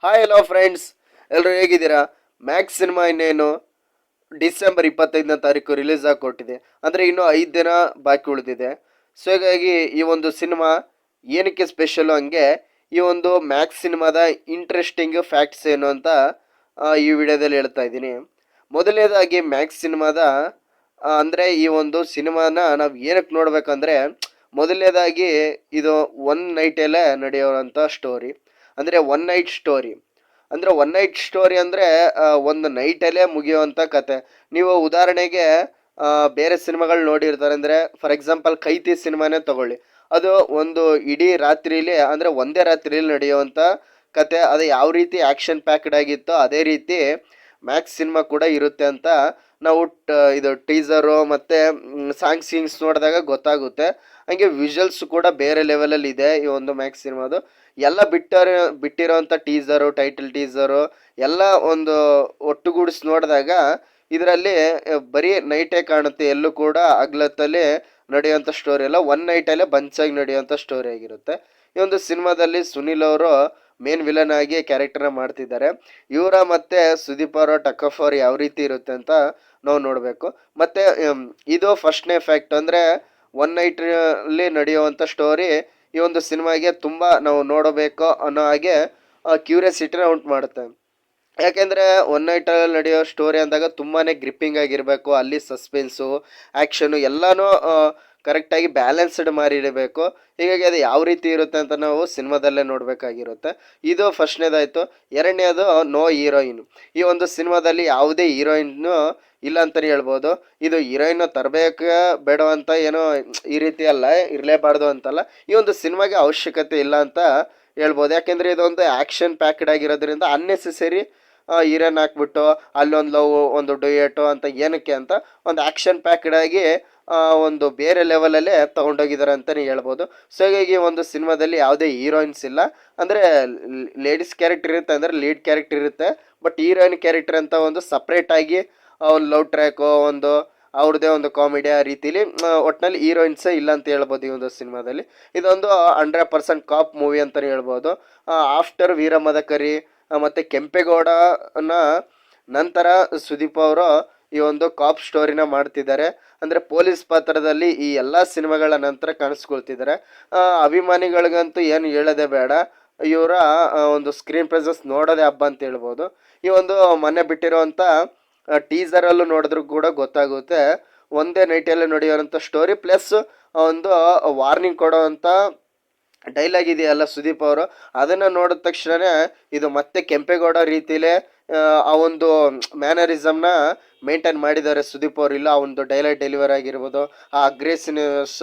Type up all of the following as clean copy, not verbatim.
Hi hello friends, ಎಲ್ಲರೂ ಹೇಗಿದ್ದೀರಾ? Max cinema ಇನ್ನೇನು ಡಿಸೆಂಬರ್ 25ನೇ ತಾರೀಕು ರಿಲೀಸ್ ಆಗಿ ಕೊಟ್ಟಿದೆ. ಅಂದರೆ ಇನ್ನೂ 5 ದಿನ ಬಾಕಿ ಉಳಿದಿದೆ. ಸೊ ಹೀಗಾಗಿ ಈ ಒಂದು ಸಿನಿಮಾ ಏನಕ್ಕೆ ಸ್ಪೆಷಲು, ಹಂಗೆ ಈ ಒಂದು ಮ್ಯಾಕ್ಸ್ ಸಿನಿಮಾದ ಇಂಟ್ರೆಸ್ಟಿಂಗ್ ಫ್ಯಾಕ್ಟ್ಸ್ ಏನು ಅಂತ ಈ ವಿಡಿಯೋದಲ್ಲಿ ಹೇಳ್ತಾ ಇದ್ದೀನಿ. ಮೊದಲನೇದಾಗಿ ಮ್ಯಾಕ್ಸ್ ಸಿನಿಮಾದ ಅಂದರೆ ಈ ಒಂದು ಸಿನಿಮಾನ ನಾವು ಏನಕ್ಕೆ ನೋಡ್ಬೇಕಂದ್ರೆ, ಮೊದಲನೇದಾಗಿ ಇದು ಒನ್ ನೈಟಲ್ಲೇ ನಡೆಯೋವಂಥ ಸ್ಟೋರಿ. ಅಂದರೆ ಒನ್ ನೈಟ್ ಸ್ಟೋರಿ. ಅಂದರೆ ಒನ್ ನೈಟ್ ಸ್ಟೋರಿ ಅಂದರೆ ಒಂದು ನೈಟಲ್ಲೇ ಮುಗಿಯುವಂಥ ಕತೆ. ನೀವು ಉದಾಹರಣೆಗೆ ಬೇರೆ ಸಿನಿಮಾಗಳು ನೋಡಿರ್ತಾರೆ. ಅಂದರೆ ಫಾರ್ ಎಕ್ಸಾಂಪಲ್ ಕೈತಿ ಸಿನಿಮಾನೇ ತಗೊಳ್ಳಿ. ಅದು ಒಂದು ಇಡೀ ರಾತ್ರಿಲಿ, ಅಂದರೆ ಒಂದೇ ರಾತ್ರಿಯಲ್ಲಿ ನಡೆಯುವಂಥ ಕತೆ. ಅದು ಯಾವ ರೀತಿ ಆ್ಯಕ್ಷನ್ ಪ್ಯಾಕ್ಡ್ ಆಗಿತ್ತೋ ಅದೇ ರೀತಿ ಮ್ಯಾಕ್ಸ್ ಸಿನಿಮಾ ಕೂಡ ಇರುತ್ತೆ ಅಂತ ನಾವು ಇದು ಟೀಸರು ಮತ್ತು ಸಾಂಗ್ ಸೀನ್ಸ್ ನೋಡಿದಾಗ ಗೊತ್ತಾಗುತ್ತೆ. ಹಂಗೆ ವಿಜುವಲ್ಸ್ ಕೂಡ ಬೇರೆ ಲೆವೆಲಲ್ಲಿ ಇದೆ ಈ ಒಂದು ಮ್ಯಾಕ್ಸ್ ಸಿನಿಮಾದು. ಎಲ್ಲ ಬಿಟ್ಟಿರೋಂಥ ಟೀಸರು, ಟೈಟಲ್ ಟೀಸರು ಎಲ್ಲ ಒಂದು ಒಟ್ಟುಗೂಡಿಸಿ ನೋಡಿದಾಗ ಇದರಲ್ಲಿ ಬರೀ ನೈಟೇ ಕಾಣುತ್ತೆ. ಎಲ್ಲೂ ಕೂಡ ಹಗ್ಲತ್ತಲ್ಲಿ ನಡೆಯುವಂಥ ಸ್ಟೋರಿ ಎಲ್ಲ ಒನ್ ನೈಟಲ್ಲೇ ಬಂಚಾಗಿ ನಡೆಯುವಂಥ ಸ್ಟೋರಿ ಆಗಿರುತ್ತೆ. ಈ ಒಂದು ಸಿನಿಮಾದಲ್ಲಿ ಸುನಿಲ್ ಅವರು ಮೇನ್ ವಿಲನ್ ಆಗಿ ಕ್ಯಾರೆಕ್ಟರ್ನ ಮಾಡ್ತಿದ್ದಾರೆ. ಇವರ ಮತ್ತೆ ಸುದೀಪ್ ಅವರ ಟಕ್ ಆಫ್ ಅವ್ರು ಯಾವ ರೀತಿ ಇರುತ್ತೆ ಅಂತ ನಾವು ನೋಡಬೇಕು. ಮತ್ತು ಇದು ಫಸ್ಟ್ನೇ ಫ್ಯಾಕ್ಟ್. ಅಂದರೆ ಒನ್ ನೈಟಲ್ಲಿ ನಡೆಯುವಂಥ ಸ್ಟೋರಿ ಈ ಒಂದು ಸಿನಿಮಾಗೆ ತುಂಬ ನಾವು ನೋಡಬೇಕು ಅನ್ನೋ ಹಾಗೆ ಕ್ಯೂರಿಯಾಸಿಟಿನ ಉಂಟು ಮಾಡುತ್ತೆ. ಯಾಕೆಂದರೆ ಒನ್ ನೈಟಲ್ಲಿ ನಡೆಯೋ ಸ್ಟೋರಿ ಅಂದಾಗ ತುಂಬಾ ಗ್ರಿಪ್ಪಿಂಗ್ ಆಗಿರಬೇಕು. ಅಲ್ಲಿ ಸಸ್ಪೆನ್ಸು, ಆ್ಯಕ್ಷನು ಎಲ್ಲನೂ ಕರೆಕ್ಟಾಗಿ ಬ್ಯಾಲೆನ್ಸ್ಡ್ ಮಾಡಿರಬೇಕು. ಹೀಗಾಗಿ ಅದು ಯಾವ ರೀತಿ ಇರುತ್ತೆ ಅಂತ ನಾವು ಸಿನಿಮಾದಲ್ಲೇ ನೋಡಬೇಕಾಗಿರುತ್ತೆ. ಇದು ಫಸ್ಟ್ನೇದಾಯಿತು. ಎರಡನೇದು ನೋ ಹೀರೋಯಿನ್. ಈ ಒಂದು ಸಿನಿಮಾದಲ್ಲಿ ಯಾವುದೇ ಹೀರೋಯಿನ್ನು ಇಲ್ಲ ಅಂತಲೇ ಹೇಳ್ಬೋದು. ಇದು ಹೀರೋಯಿನ್ ತರಬೇಕು ಬೇಡ ಅಂತ ಏನೋ ಈ ರೀತಿ ಅಲ್ಲ, ಇರಲೇಬಾರ್ದು ಅಂತಲ್ಲ. ಈ ಒಂದು ಸಿನಿಮಾಗೆ ಅವಶ್ಯಕತೆ ಇಲ್ಲ ಅಂತ ಹೇಳ್ಬೋದು. ಯಾಕೆಂದರೆ ಇದೊಂದು ಆ್ಯಕ್ಷನ್ ಪ್ಯಾಕ್ಡ್ ಆಗಿರೋದ್ರಿಂದ ಅನ್ನೆಸೆಸರಿ ಹೀರೋನ್ ಹಾಕ್ಬಿಟ್ಟು ಅಲ್ಲೊಂದು ಲವ್, ಒಂದು ಡುಯೆಟು ಅಂತ ಏನಕ್ಕೆ ಅಂತ ಒಂದು ಆ್ಯಕ್ಷನ್ ಪ್ಯಾಕ್ಡ್ ಆಗಿ ಒಂದು ಬೇರೆ ಲೆವೆಲಲ್ಲೇ ತೊಗೊಂಡೋಗಿದ್ದಾರೆ ಅಂತಲೇ ಹೇಳ್ಬೋದು. ಸೊ ಹೀಗಾಗಿ ಒಂದು ಸಿನಿಮಾದಲ್ಲಿ ಯಾವುದೇ ಹೀರೋಯಿನ್ಸ್ ಇಲ್ಲ. ಅಂದರೆ ಲೇಡೀಸ್ ಕ್ಯಾರೆಕ್ಟರ್ ಇರುತ್ತೆ, ಅಂದರೆ ಲೀಡ್ ಕ್ಯಾರೆಕ್ಟರ್ ಇರುತ್ತೆ. ಬಟ್ ಹೀರೋಯಿನ್ ಕ್ಯಾರೆಕ್ಟರ್ ಅಂತ ಒಂದು ಸಪ್ರೇಟಾಗಿ ಒಂದು ಲವ್ ಟ್ರ್ಯಾಕು, ಒಂದು ಅವ್ರದ್ದೇ ಒಂದು ಕಾಮಿಡಿ ಆ ರೀತಿಲಿ ಒಟ್ಟಿನಲ್ಲಿ ಹೀರೋಯಿನ್ಸೇ ಇಲ್ಲ ಅಂತ ಹೇಳ್ಬೋದು ಈ ಒಂದು ಸಿನಿಮಾದಲ್ಲಿ. ಇದೊಂದು 100% ಕಾಪ್ ಮೂವಿ ಅಂತಲೇ ಹೇಳ್ಬೋದು. ಆಫ್ಟರ್ ವೀರಮದಕರಿ ಮತ್ತು ಕೆಂಪೇಗೌಡನ ನಂತರ ಸುದೀಪ್ ಅವರು ಈ ಒಂದು ಕಾಪ್ ಸ್ಟೋರಿನ ಮಾಡ್ತಿದ್ದಾರೆ. ಅಂದರೆ ಪೊಲೀಸ್ ಪಾತ್ರದಲ್ಲಿ ಈ ಎಲ್ಲ ಸಿನಿಮಾಗಳ ನಂತರ ಕಾಣಿಸ್ಕೊಳ್ತಿದ್ದಾರೆ. ಅಭಿಮಾನಿಗಳಿಗಂತೂ ಏನು ಹೇಳೋದೇ ಬೇಡ, ಇವರ ಒಂದು ಸ್ಕ್ರೀನ್ ಪ್ರೆಸೆನ್ಸ್ ನೋಡೋದೇ ಹಬ್ಬ ಅಂತ ಹೇಳ್ಬೋದು. ಈ ಒಂದು ಮೊನ್ನೆ ಬಿಟ್ಟಿರೋವಂಥ ಟೀಸರಲ್ಲೂ ನೋಡಿದ್ರೂ ಕೂಡ ಗೊತ್ತಾಗುತ್ತೆ. ಒಂದೇ ನೈಟಲ್ಲಿ ನಡೆಯುವಂಥ ಸ್ಟೋರಿ ಪ್ಲಸ್ ಒಂದು ವಾರ್ನಿಂಗ್ ಕೊಡೋವಂಥ ಡೈಲಾಗ್ ಇದೆಯಲ್ಲ ಸುದೀಪ್ ಅವರು, ಅದನ್ನು ನೋಡಿದ ತಕ್ಷಣವೇ ಇದು ಮತ್ತೆ ಕೆಂಪೇಗೌಡ ರೀತಿಲೇ ಆ ಒಂದು ಮ್ಯಾನರಿಸಮ್ನ ಮೇಂಟೈನ್ ಮಾಡಿದ್ದಾರೆ ಸುದೀಪ್ ಅವರು. ಇಲ್ಲ ಆ ಒಂದು ಡೈಲಾಗ್ ಡೆಲಿವರ್ ಆಗಿರ್ಬೋದು, ಆ ಅಗ್ರೆಸಿವ್ನೆಸ್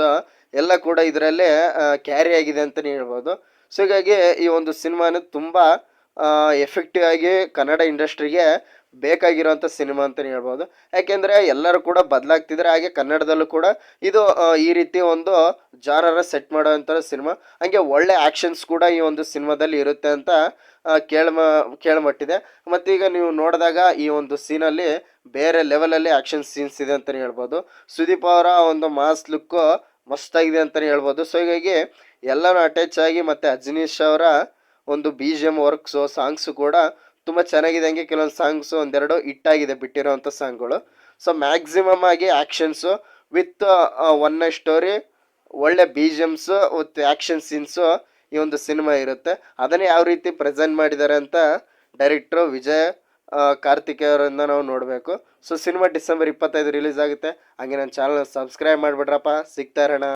ಎಲ್ಲ ಕೂಡ ಇದರಲ್ಲೇ ಕ್ಯಾರಿ ಆಗಿದೆ ಅಂತಲೇ ಹೇಳ್ಬೋದು. ಸೊ ಹೀಗಾಗಿ ಈ ಒಂದು ಸಿನಿಮಾನ ತುಂಬ ಎಫೆಕ್ಟಿವ್ ಆಗಿ ಕನ್ನಡ ಇಂಡಸ್ಟ್ರಿಗೆ ಬೇಕಾಗಿರೋಂಥ ಸಿನಿಮಾ ಅಂತಲೇ ಹೇಳ್ಬೋದು. ಯಾಕೆಂದರೆ ಎಲ್ಲರೂ ಕೂಡ ಬದಲಾಗ್ತಿದ್ದಾರೆ, ಹಾಗೆ ಕನ್ನಡದಲ್ಲೂ ಕೂಡ ಇದು ಈ ರೀತಿ ಒಂದು ಜಾನರ ಸೆಟ್ ಮಾಡೋವಂಥ ಸಿನಿಮಾ. ಹಾಗೆ ಒಳ್ಳೆ ಆ್ಯಕ್ಷನ್ಸ್ ಕೂಡ ಈ ಒಂದು ಸಿನಿಮಾದಲ್ಲಿ ಇರುತ್ತೆ ಅಂತ ಕೇಳ್ಮಟ್ಟಿದೆ. ಮತ್ತು ಈಗ ನೀವು ನೋಡಿದಾಗ ಈ ಒಂದು ಸೀನಲ್ಲಿ ಬೇರೆ ಲೆವೆಲಲ್ಲಿ ಆ್ಯಕ್ಷನ್ ಸೀನ್ಸ್ ಇದೆ ಅಂತಲೇ ಹೇಳ್ಬೋದು. ಸುದೀಪ್ ಅವರ ಒಂದು ಮಾಸ್ ಲುಕ್ಕು ಮಸ್ತಾಗಿದೆ ಅಂತಲೇ ಹೇಳ್ಬೋದು. ಸೊ ಹೀಗಾಗಿ ಎಲ್ಲನೂ ಅಟ್ಯಾಚ್ ಆಗಿ, ಮತ್ತು ಅಜನೀಶ್ ಅವರ ಒಂದು BGM ವರ್ಕ್ಸು, ಸಾಂಗ್ಸು ಕೂಡ ತುಂಬ ಚೆನ್ನಾಗಿದೆ. ಹಂಗೆ ಕೆಲವೊಂದು ಸಾಂಗ್ಸು ಒಂದೆರಡು ಹಿಟ್ಟಾಗಿದೆ ಬಿಟ್ಟಿರೋವಂಥ ಸಾಂಗ್ಗಳು. ಸೊ ಮ್ಯಾಕ್ಸಿಮಮ್ ಆಗಿ actions with one night story, ಒಳ್ಳೆ BGMಸು ವಿತ್ ಆ್ಯಕ್ಷನ್ ಸೀನ್ಸು ಈ ಒಂದು ಸಿನಿಮಾ ಇರುತ್ತೆ. ಅದನ್ನೇ ಯಾವ ರೀತಿ ಪ್ರೆಸೆಂಟ್ ಮಾಡಿದ್ದಾರೆ ಅಂತ ಡೈರೆಕ್ಟ್ರು ವಿಜಯ್ ಕಾರ್ತಿಕೇಯ ಅವರಿಂದ ನಾವು ನೋಡಬೇಕು. ಸೊ ಸಿನಿಮಾ ಡಿಸೆಂಬರ್ 25 ರಿಲೀಸ್ ಆಗುತ್ತೆ. ಹಾಗೆ ನನ್ನ ಚಾನಲ್ನ ಸಬ್ಸ್ಕ್ರೈಬ್ ಮಾಡಿಬಿಡ್ರಪ್ಪ. ಸಿಗ್ತಾ ಇರೋಣ.